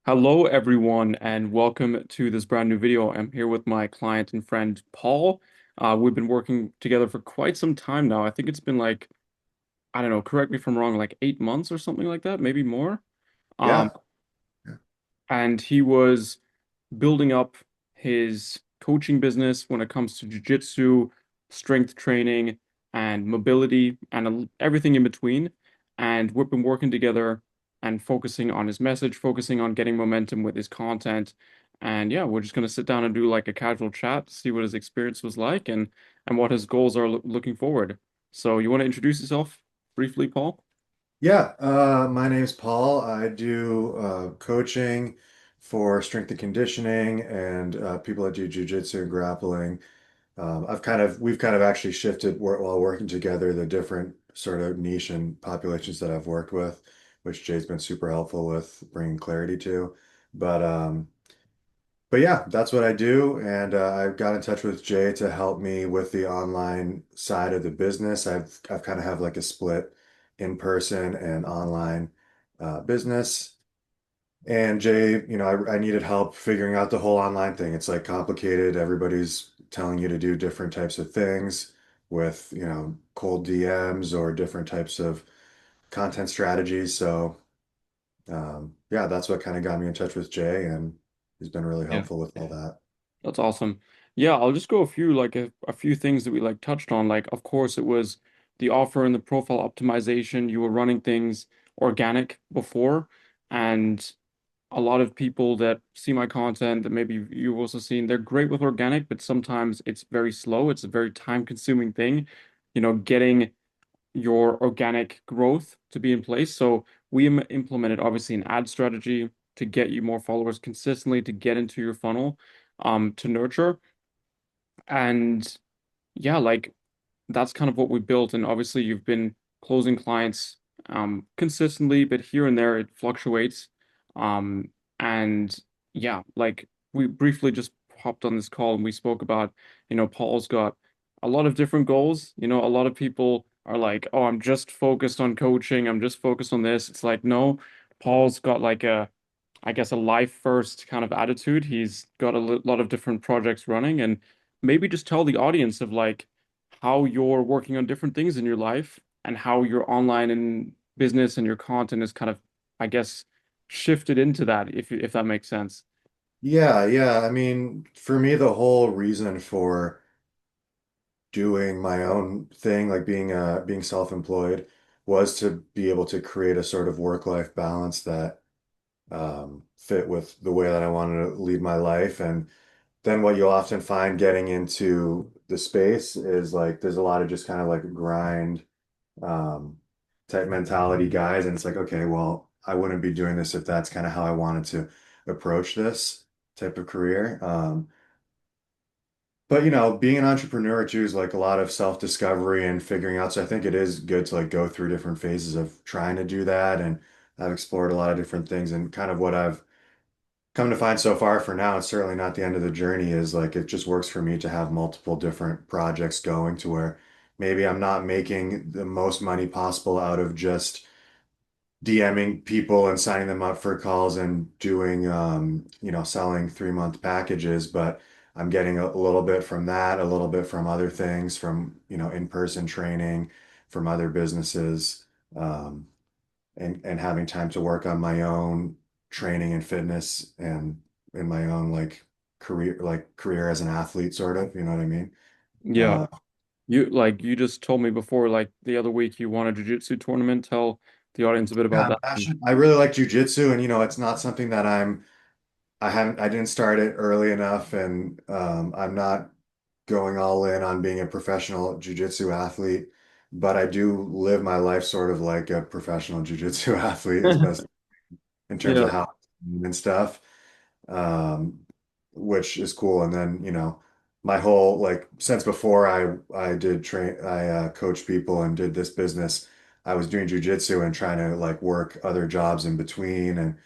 Hello, everyone, and welcome to this brand new video. I'm here with my client and friend Paul. We've been working together for quite some time now. I think it's been like, I don't know, correct me if I'm wrong, like 8 months or something like that, maybe more. Um, Yeah. Yeah. and he was building up his coaching business when it comes to jiu-jitsu, strength training, and mobility, and everything in between. And we've been working together and focusing on his message, focusing on getting momentum with his content. And yeah, we're just gonna sit down and do like a casual chat, see what his experience was like, and what his goals are looking forward. So you want to introduce yourself briefly, Paul? Yeah. My name's Paul. I do coaching for strength and conditioning and people that do jujitsu and grappling. We've kind of actually shifted while working together the different sort of niche and populations that I've worked with, which Jay's been super helpful with bringing clarity to. But um, But yeah, that's what I do. And I got in touch with Jay to help me with the online side of the business. I've kind of have like a split in person and online business. And Jay, I needed help figuring out the whole online thing. It's like complicated. Everybody's telling you to do different types of things with, cold DMs or different types of content strategies. Yeah, that's what kind of got me in touch with Jay, and he's been really Yeah. helpful with all that. That's awesome. Yeah, I'll just go a few a few things that we like touched on. Like, of course, it was the offer and the profile optimization. You were running things organic before, and a lot of people that see my content that maybe you've also seen, they're great with organic, but sometimes it's very slow. It's a very time-consuming thing, getting your organic growth to be in place. So we implemented obviously an ad strategy to get you more followers consistently, to get into your funnel, to nurture. And yeah, like that's kind of what we built. And obviously you've been closing clients consistently, but here and there it fluctuates. Um, and yeah, like we briefly just hopped on this call and we spoke about, Paul's got a lot of different goals. A lot of people are like, oh, I'm just focused on coaching, I'm just focused on this. It's like, no, Paul's got like I guess, a life first kind of attitude. He's got a lot of different projects running, and maybe just tell the audience of like how you're working on different things in your life and how your online and business and your content is kind of, I guess, shifted into that, if that makes sense. Yeah, yeah. I mean, for me, the whole reason for doing my own thing, like being self-employed, was to be able to create a sort of work-life balance that fit with the way that I wanted to lead my life. And then what you'll often find getting into the space is like there's a lot of just kind of like grind um, type mentality guys, and it's like, okay, well, I wouldn't be doing this if that's kind of how I wanted to approach this type of career. But being an entrepreneur too is like a lot of self-discovery and figuring out. So I think it is good to like go through different phases of trying to do that. And I've explored a lot of different things, and kind of what I've come to find so far for now, it's certainly not the end of the journey, is like it just works for me to have multiple different projects going to where maybe I'm not making the most money possible out of just DMing people and signing them up for calls and doing, selling 3-month packages, but I'm getting a little bit from that, a little bit from other things, from, in-person training, from other businesses, um, and having time to work on my own training and fitness and in my own career as an athlete, sort of, you know what I mean? Yeah. Uh, You just told me before, like the other week you won a jiu-jitsu tournament. Tell the audience a bit yeah, about I'm that. passionate. I really like jujitsu, and it's not something that I didn't start it early enough, and I'm not going all in on being a professional jujitsu athlete, but I do live my life sort of like a professional jujitsu athlete, as best in terms Yeah. of how and stuff, um, which is cool. And then, my whole like since before I did train, I coached people and did this business. I was doing jujitsu and trying to like work other jobs in between and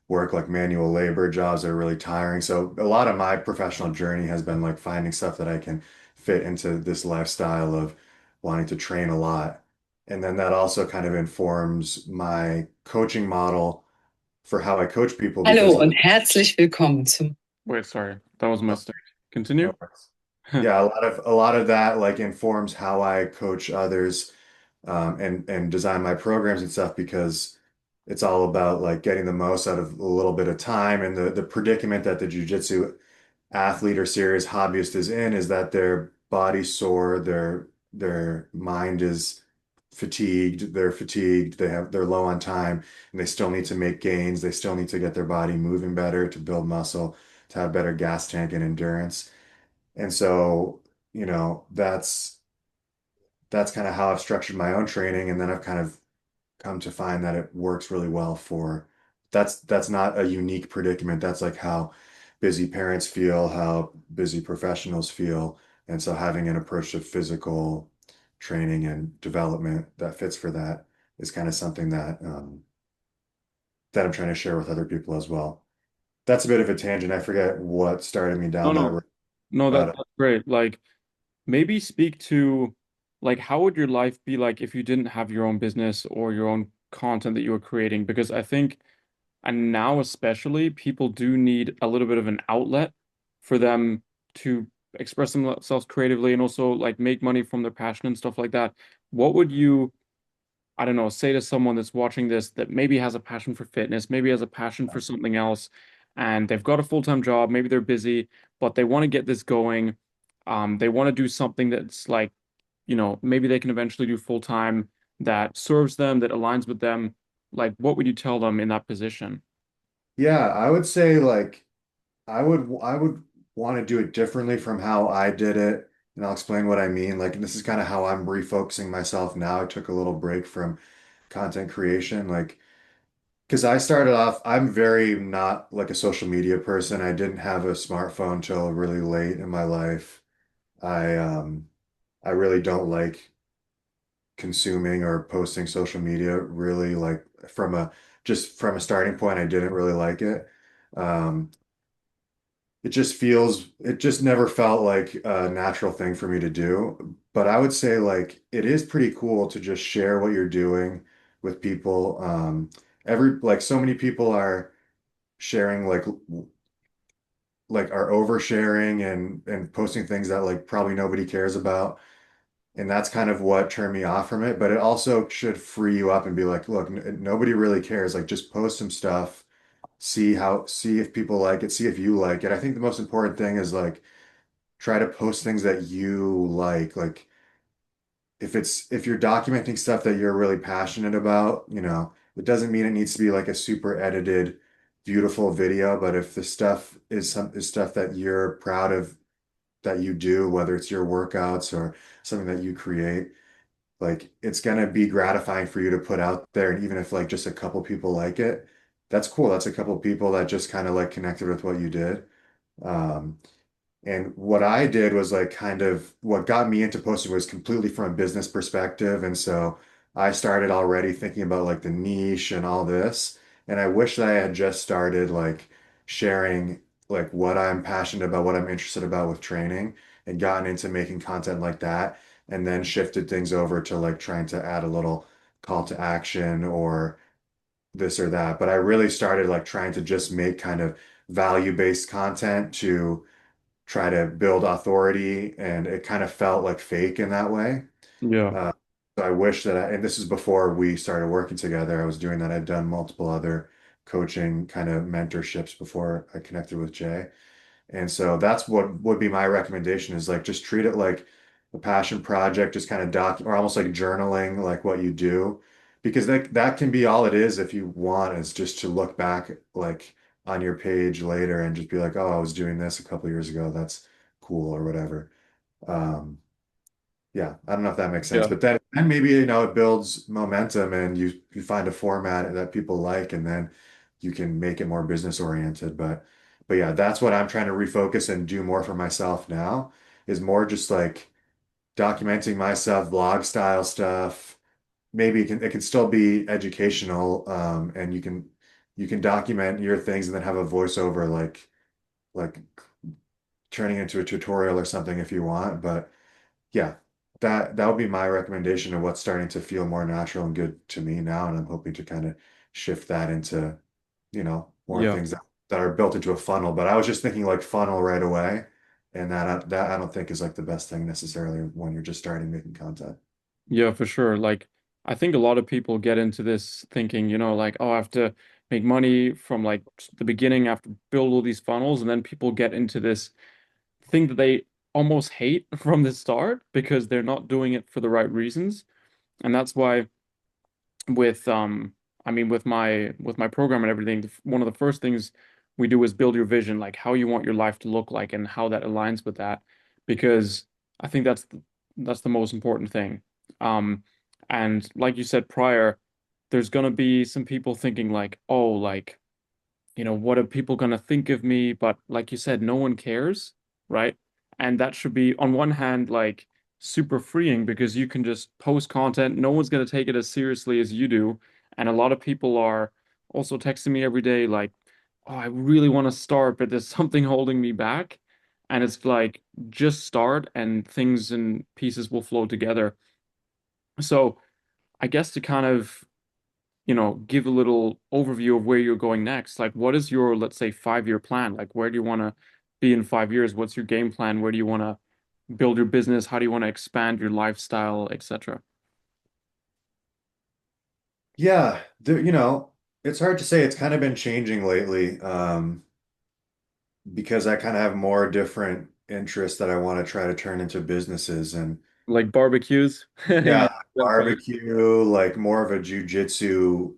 work like manual labor jobs that are really tiring. So a lot of my professional journey has been like finding stuff that I can fit into this lifestyle of wanting to train a lot. And then that also kind of informs my coaching model for how I coach people Hallo because und herzlich willkommen zum. Wait, sorry. That was a mistake. Continue. no worries. Yeah, a lot of that like informs how I coach others and design my programs and stuff because it's all about like getting the most out of a little bit of time and the predicament that the jujitsu athlete or serious hobbyist is in is that their body's sore, their mind is fatigued, they're low on time, and they still need to make gains. They still need to get their body moving better to build muscle, to have better gas tank and endurance. And so, that's kind of how I've structured my own training, and then I've kind of come to find that it works really well for that's not a unique predicament. That's like how busy parents feel, how busy professionals feel. And so having an approach to physical training and development that fits for that is kind of something that I'm trying to share with other people as well. That's a bit of a tangent. I forget what started me No, down that no, road, no, but that's great. Like maybe speak to like how would your life be like if you didn't have your own business or your own content that you were creating? Because I think, and now especially, people do need a little bit of an outlet for them to express themselves creatively and also like make money from their passion and stuff like that. What would you, I don't know, say to someone that's watching this that maybe has a passion for fitness, maybe has a passion for something else, and they've got a full-time job, maybe they're busy, but they want to get this going. They want to do something that's like, maybe they can eventually do full-time that serves them, that aligns with them. Like, what would you tell them in that position? yeah, I would say like I would want to do it differently from how I did it. And I'll explain what I mean. Like this is kind of how I'm refocusing myself now. I took a little break from content creation. Like because I started off, I'm very not like a social media person. I didn't have a smartphone till really late in my life. I really don't like consuming or posting social media really like from a starting point, I didn't really like it. Um, it just never felt like a natural thing for me to do. But I would say like it is pretty cool to just share what you're doing with people. Like so many people are sharing like are oversharing and posting things that like probably nobody cares about. And that's kind of what turned me off from it. But it also should free you up and be like, look, nobody really cares. Like just post some stuff, see if people like it, see if you like it. I think the most important thing is like try to post things that you like. Like if you're documenting stuff that you're really passionate about, it doesn't mean it needs to be like a super edited, beautiful video, but if the stuff is stuff that you're proud of that you do, whether it's your workouts or something that you create, like it's gonna be gratifying for you to put out there. And even if like just a couple people like it, that's cool. That's a couple people that just kind of like connected with what you did. Um, and what I did was like kind of what got me into posting was completely from a business perspective. And so I started already thinking about like the niche and all this. And I wish that I had just started like sharing like what I'm passionate about, what I'm interested about with training and gotten into making content like that. And then shifted things over to like trying to add a little call to action or this or that. But I really started like trying to just make kind of value-based content to try to build authority, and it kind of felt like fake in that way. Yeah. Uh, so I wish that and this is before we started working together. I was doing that. I'd done multiple other coaching kind of mentorships before I connected with Jay. And so that's what would be my recommendation is like just treat it like a passion project, just kind of or almost like journaling like what you do. Because that can be all it is if you want, is just to look back like on your page later and just be like, oh, I was doing this a couple years ago. That's cool or whatever. Um, yeah, I don't know if that makes sense, Yeah. but then maybe it builds momentum and you find a format that people like, and then you can make it more business oriented. But yeah, that's what I'm trying to refocus and do more for myself now is more just like documenting myself, blog style stuff. Maybe it can still be educational, and you can document your things and then have a voiceover like turning into a tutorial or something if you want, but. Yeah, that would be my recommendation of what's starting to feel more natural and good to me now, and I'm hoping to kind of shift that into more Yeah. things that are built into a funnel. But I was just thinking like funnel right away. And that I don't think is like the best thing necessarily when you're just starting making content. Yeah, for sure. Like, I think a lot of people get into this thinking, like, oh, I have to make money from like the beginning, I have to build all these funnels, and then people get into this thing that they almost hate from the start because they're not doing it for the right reasons. And that's why with I mean with my program and everything, one of the first things we do is build your vision, like how you want your life to look like and how that aligns with that, because I think that's the most important thing. Um, and like you said prior, there's gonna be some people thinking like, oh, like what are people gonna think of me? But like you said, no one cares, right? And that should be, on one hand, like super freeing because you can just post content. No one's gonna take it as seriously as you do. And a lot of people are also texting me every day, like, oh, I really want to start, but there's something holding me back. And it's like, just start and things and pieces will flow together. So I guess to kind of give a little overview of where you're going next. Like, what is your, let's say, 5-year plan? Like, where do you want to be in 5 years? What's your game plan? Where do you want to build your business? How do you want to expand your lifestyle, etc.? Yeah, it's hard to say. It's kind of been changing lately, because I kind of have more different interests that I want to try to turn into businesses. And Like barbecues? yeah, You have fun. barbecue, like more of a jujitsu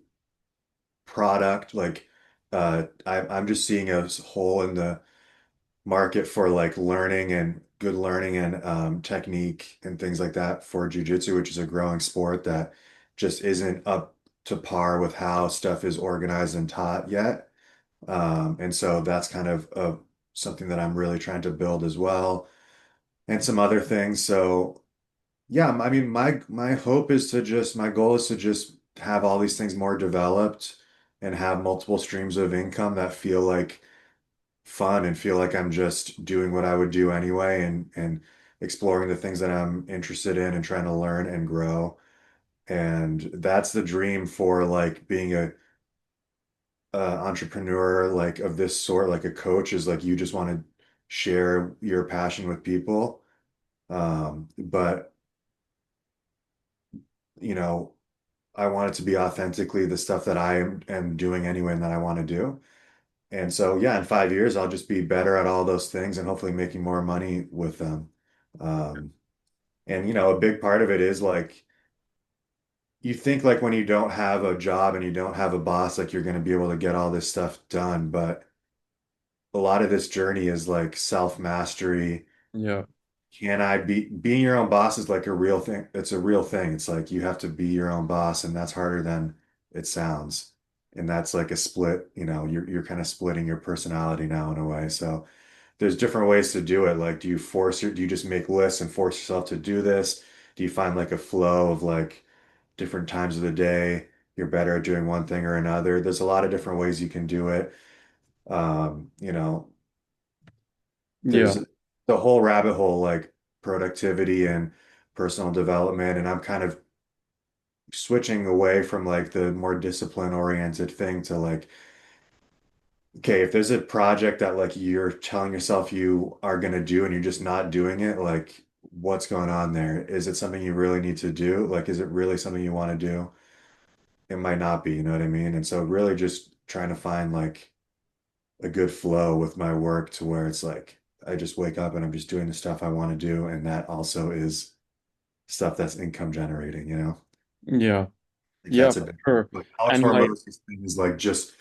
product. Like I'm just seeing a hole in the market for like learning and good learning and technique and things like that for jujitsu, which is a growing sport that just isn't up to par with how stuff is organized and taught yet. And so that's kind of something that I'm really trying to build as well, and some other things. So yeah, I mean, my hope is to just my goal is to just have all these things more developed and have multiple streams of income that feel like fun and feel like I'm just doing what I would do anyway, and exploring the things that I'm interested in and trying to learn and grow. And that's the dream for like being a entrepreneur like of this sort, like a coach, is like you just want to share your passion with people. But you know, I want it to be authentically the stuff that am doing anyway and that I want to do. And so, yeah, in 5 years, I'll just be better at all those things and hopefully making more money with them. Um, and, a big part of it is like, you think like when you don't have a job and you don't have a boss, like you're going to be able to get all this stuff done. But a lot of this journey is like self-mastery. Yeah. Can I being your own boss is like a real thing. It's a real thing. It's like you have to be your own boss, and that's harder than it sounds. And that's like a split, you're kind of splitting your personality now in a way. So there's different ways to do it. Like, do you just make lists and force yourself to do this? Do you find like a flow of like different times of the day you're better at doing one thing or another? There's a lot of different ways you can do it. Um, you know, Yeah. there's the whole rabbit hole, like productivity and personal development. And I'm kind of switching away from like the more discipline oriented thing to like, okay, if there's a project that like you're telling yourself you are going to do and you're just not doing it, like what's going on there? Is it something you really need to do? Like, is it really something you want to do? It might not be, you know what I mean? And so really just trying to find like a good flow with my work to where it's like I just wake up and I'm just doing the stuff I want to do. And that also is stuff that's income generating, you know? Yeah. Like Yeah, that's a for big, sure. like Alex And like, Hormoz's thing is like just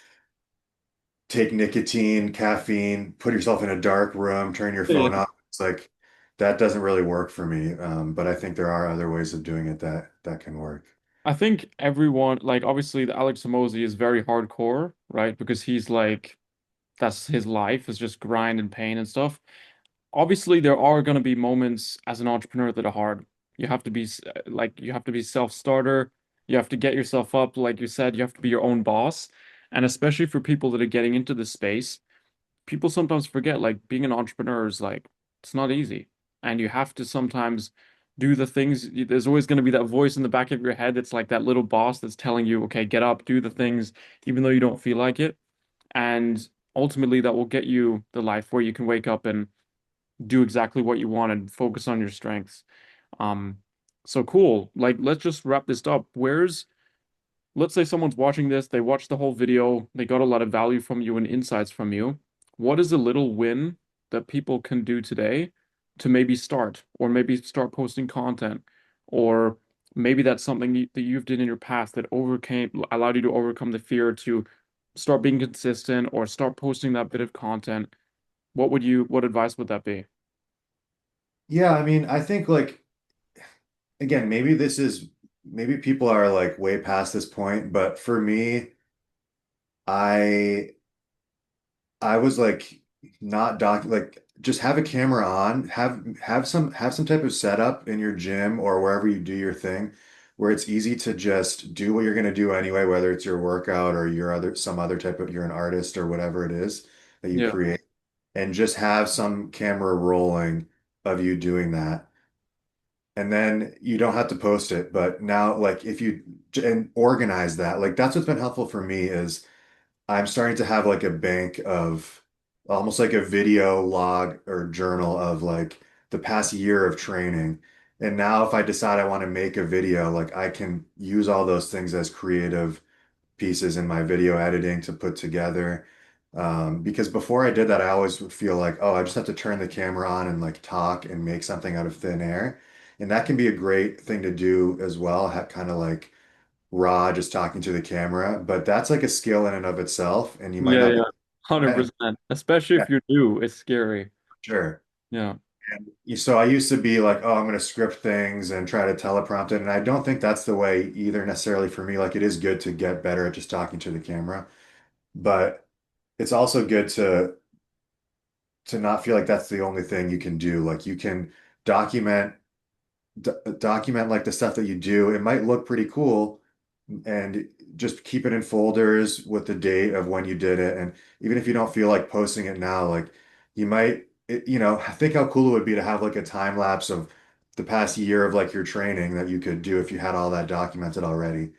take nicotine, caffeine, put yourself in a dark room, turn your yeah, phone off. It's like that doesn't really work for me. But I think there are other ways of doing it that can work. I think everyone, like, obviously, the Alex Hormozy is very hardcore, right? Because he's like, that's his life is just grind and pain and stuff. Obviously there are going to be moments as an entrepreneur that are hard. You have to be like you have to be self-starter. You have to get yourself up, like you said, you have to be your own boss. And especially for people that are getting into this space, people sometimes forget like being an entrepreneur is like it's not easy. And you have to sometimes do the things. There's always going to be that voice in the back of your head that's like that little boss that's telling you, okay, get up, do the things, even though you don't feel like it. And ultimately that will get you the life where you can wake up and do exactly what you want and focus on your strengths. Um, so cool. Like, let's just wrap this up. Let's say someone's watching this, they watched the whole video, they got a lot of value from you and insights from you. What is a little win that people can do today to maybe start, or maybe start posting content, or maybe that's something that you've did in your past that allowed you to overcome the fear to start being consistent or start posting that bit of content? What advice would that be? Yeah, I mean, I think like again, maybe people are like way past this point, but for me, I I was like not like just have a camera on, have some type of setup in your gym or wherever you do your thing where it's easy to just do what you're going to do anyway, whether it's your workout or your other some other type of you're an artist or whatever it is that you Yeah. create and just have some camera rolling of you doing that. And then you don't have to post it, but now like if you and organize that, like that's what's been helpful for me is I'm starting to have like a bank of almost like a video log or journal of like the past year of training. And now if I decide I want to make a video, like I can use all those things as creative pieces in my video editing to put together. Because before I did that, I always would feel like, oh, I just have to turn the camera on and like talk and make something out of thin air. And that can be a great thing to do as well, kind of like raw, just talking to the camera, but that's like a skill in and of itself, and you might Yeah, not be yeah. that in 100%. Especially yeah, if you're new, it's scary. sure. Yeah. And so I used to be like, oh, I'm going to script things and try to teleprompt it, and I don't think that's the way either necessarily for me. Like it is good to get better at just talking to the camera, but it's also good to not feel like that's the only thing you can do. Like you can document document like the stuff that you do. It might look pretty cool and just keep it in folders with the date of when you did it. And even if you don't feel like posting it now, like you might, think how cool it would be to have like a time lapse of the past year of like your training that you could do if you had all that documented already.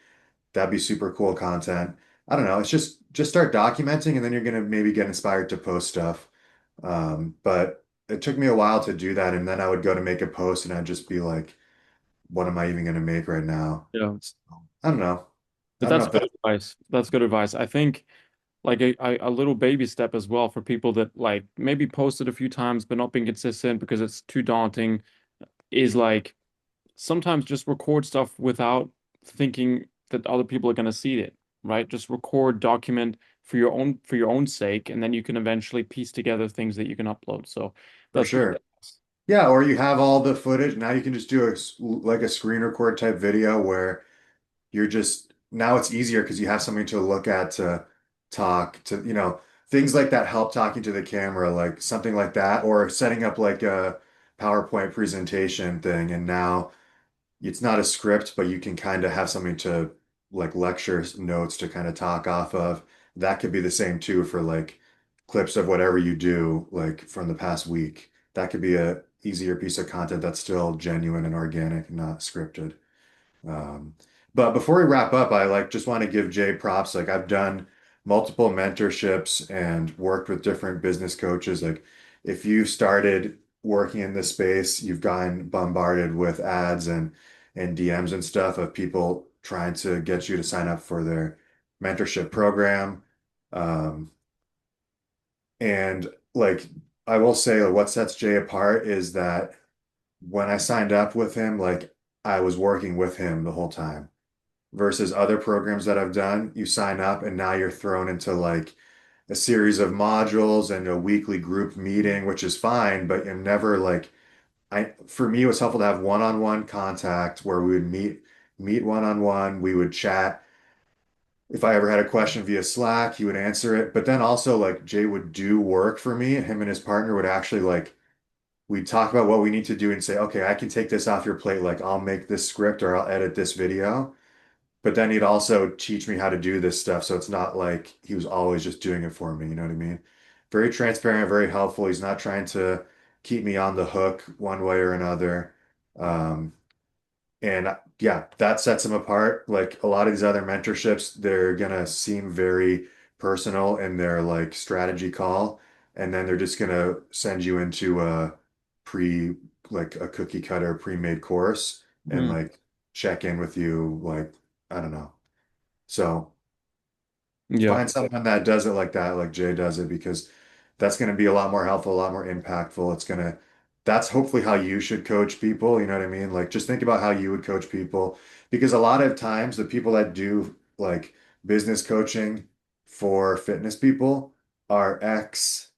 That'd be super cool content. I don't know. It's just start documenting and then you're gonna maybe get inspired to post stuff. But it took me a while to do that, and then I would go to make a post and I'd just be like, what am I even gonna make right now? Yeah. So, I don't know. I But don't know that's if good that advice. That's good advice. I think like a little baby step as well for people that like maybe posted a few times but not being consistent because it's too daunting is like sometimes just record stuff without thinking that other people are going to see it, right? Just record, document for your own sake, and then you can eventually piece together things that you can upload. So for that's good sure. advice. Yeah, or you have all the footage. Now you can just do like a screen record type video where you're just now it's easier because you have something to look at to talk to, things like that help talking to the camera, like something like that, or setting up like a PowerPoint presentation thing. And now it's not a script, but you can kind of have something to like lecture notes to kind of talk off of. That could be the same too for like clips of whatever you do, like from the past week. That could be a easier piece of content that's still genuine and organic, not scripted. Um, but before we wrap up, I like just want to give Jay props. Like I've done multiple mentorships and worked with different business coaches. Like if you started working in this space, you've gotten bombarded with ads and DMs and stuff of people trying to get you to sign up for their mentorship program. Um, and like I will say, like, what sets Jay apart is that when I signed up with him, like I was working with him the whole time versus other programs that I've done. You sign up and now you're thrown into like a series of modules and a weekly group meeting, which is fine, but you're never like for me it was helpful to have one-on-one contact where we would meet one-on-one, we would chat. If I ever had a question via Slack, he would answer it. But then also like Jay would do work for me. Him and his partner would actually like we'd talk about what we need to do and say, okay, I can take this off your plate. Like I'll make this script or I'll edit this video. But then he'd also teach me how to do this stuff. So it's not like he was always just doing it for me. You know what I mean? Very transparent, very helpful. He's not trying to keep me on the hook one way or another. Um, and yeah, that sets him apart. Like a lot of these other mentorships, they're gonna seem very personal in their like strategy call, and then they're just gonna send you into a pre like a cookie cutter pre-made course and Mm. like check in with you like I don't know. So Yeah, find someone that does it like that, like Jay does it, because that's going to be a lot more helpful, a lot more impactful. That's hopefully how you should coach people. You know what I mean? Like, just think about how you would coach people, because a lot of times the people that do like business coaching for fitness people are ex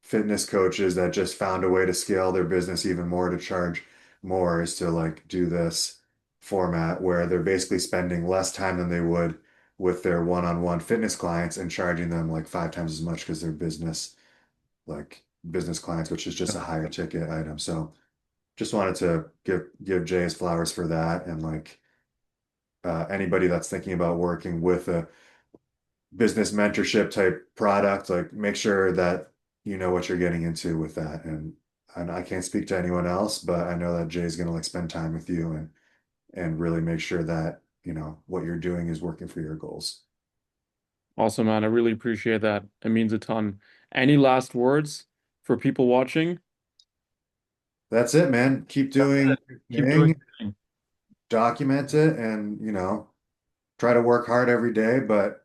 fitness coaches that just found a way to scale their business even more to charge more is to like do this format where they're basically spending less time than they would with their one-on-one fitness clients and charging them like 5 times as much because they're like business clients, which is just a higher ticket item. So just wanted to give Jay his flowers for that. And like anybody that's thinking about working with a business mentorship type product, like make sure that you know what you're getting into with that. And I can't speak to anyone else, but I know that Jay's gonna like spend time with you and really make sure that you know what you're doing is working for your goals. awesome, man. I really appreciate that. It means a ton. Any last words for people watching? That's it, man. Keep That's it. doing Keep your doing thing, your thing. document it, and you know, try to work hard every day. But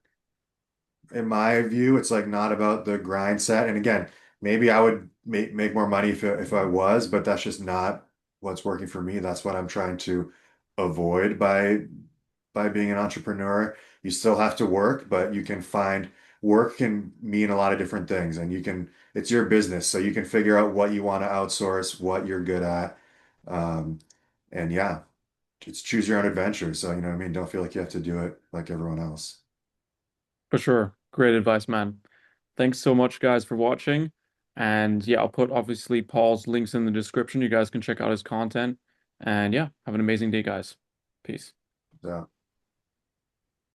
in my view, it's like not about the grind set. And again, maybe I would make more money if I was, but that's just not what's working for me. That's what I'm trying to avoid by being an entrepreneur. You still have to work, but you can find work can mean a lot of different things, and it's your business, so you can figure out what you want to outsource, what you're good at. Um, and yeah, it's choose your own adventure. So, you know what I mean? Don't feel like you have to do it like everyone else. For sure. Great advice, man. Thanks so much, guys, for watching. And yeah, I'll put obviously Paul's links in the description. You guys can check out his content. And yeah, have an amazing day, guys. Peace. So.